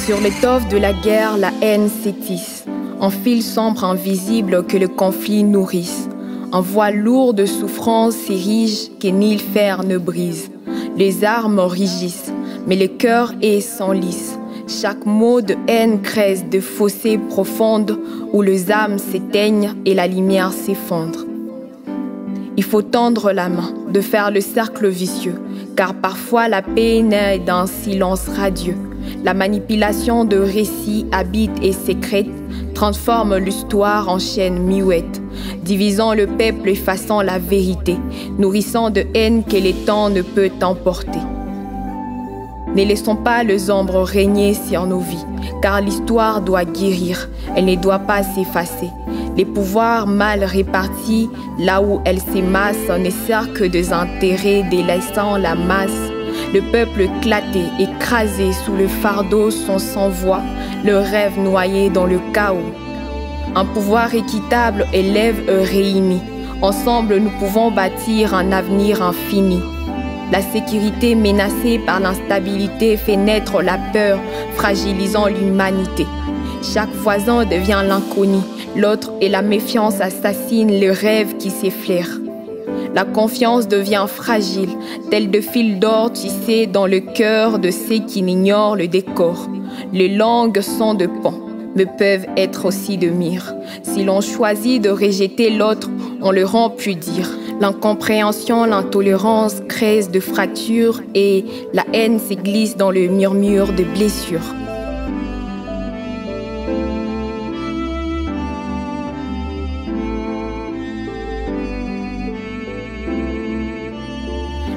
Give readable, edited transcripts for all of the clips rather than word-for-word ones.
Sur l'étoffe de la guerre, la haine s'étisse, en fil sombre invisible que le conflit nourrisse. Un voile lourd de souffrance s'érige qu'un ni le fer ne brise. Les armes rugissent, mais les cœurs s'enlissent. Chaque mot de haine creuse de fossés profondes où les âmes s'éteignent et la lumière s'effondre. Il faut tendre la main, de faire le cercle vicieux, car parfois la paix naît d'un silence radieux. La manipulation de récits habite et sécrète, transforme l'histoire en chaîne muette, divisant le peuple, effaçant la vérité, nourrissant de haine que le temps ne peut emporter. Ne laissons pas les ombres régner sur nos vies, car l'histoire doit guérir, elle ne doit pas s'effacer. Les pouvoirs mal répartis, là où elles s'émassent, ne servent que des intérêts délaissant la masse. Le peuple éclaté, écrasé sous le fardeau sans voix, le rêve noyé dans le chaos. Un pouvoir équitable élève et réunit. Ensemble, nous pouvons bâtir un avenir infini. La sécurité menacée par l'instabilité fait naître la peur, fragilisant l'humanité. Chaque voisin devient l'inconnu, l'autre et la méfiance assassinent le rêve qui s'effleure. La confiance devient fragile, tel de fil d'or tissé dans le cœur de ceux qui ignorent le décor. Les langues sont de pont, mais peuvent être aussi de mire. Si l'on choisit de rejeter l'autre, on le rend plus dire. L'incompréhension, l'intolérance créent de fractures et la haine se glisse dans le murmure de blessures.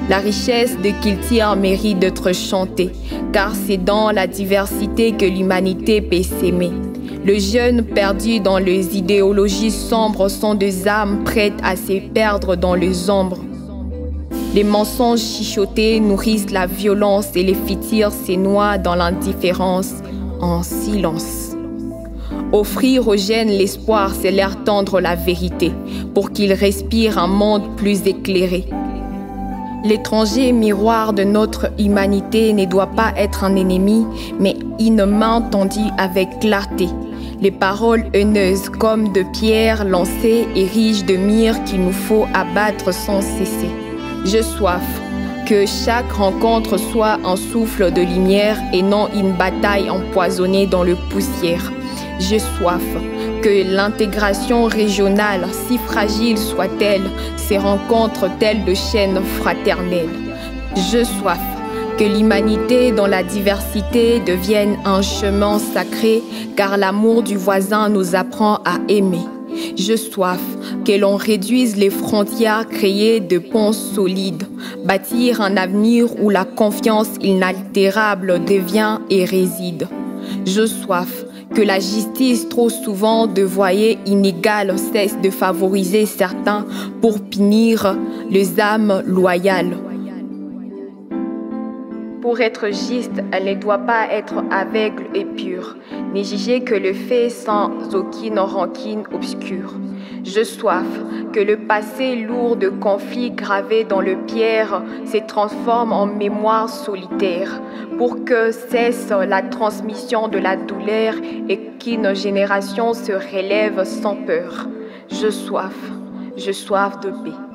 La richesse de culture mérite d'être chantée, car c'est dans la diversité que l'humanité peut s'aimer. Les jeunes perdus dans les idéologies sombres sont des âmes prêtes à se perdre dans les ombres. Les mensonges chuchotés nourrissent la violence et les futurs se noient dans l'indifférence en silence. Offrir aux jeunes l'espoir, c'est leur tendre la vérité, pour qu'ils respirent un monde plus éclairé. L'étranger miroir de notre humanité ne doit pas être un ennemi, mais une main tendue avec clarté. Les paroles haineuses comme de pierres lancées érigent de murs qu'il nous faut abattre sans cesser. J'ai soif que chaque rencontre soit un souffle de lumière et non une bataille empoisonnée dans le poussière. J'ai soif que l'intégration régionale, si fragile soit-elle, se rencontre telle de chaînes fraternelles. J'ai soif que l'humanité dans la diversité devienne un chemin sacré, car l'amour du voisin nous apprend à aimer. J'ai soif que l'on réduise les frontières, créer de ponts solides, bâtir un avenir où la confiance inaltérable devient et réside. J'ai soif que la justice, trop souvent dévoyée, inégale, cesse de favoriser certains pour punir les âmes loyales. Pour être juste, elle ne doit pas être aveugle et pure, ni juger que le fait sans aucune rancune obscure. J'ai soif que le passé lourd de conflits gravés dans le pierre se transforme en mémoire solitaire, pour que cesse la transmission de la douleur et qu'une génération se relève sans peur. J'ai soif de paix.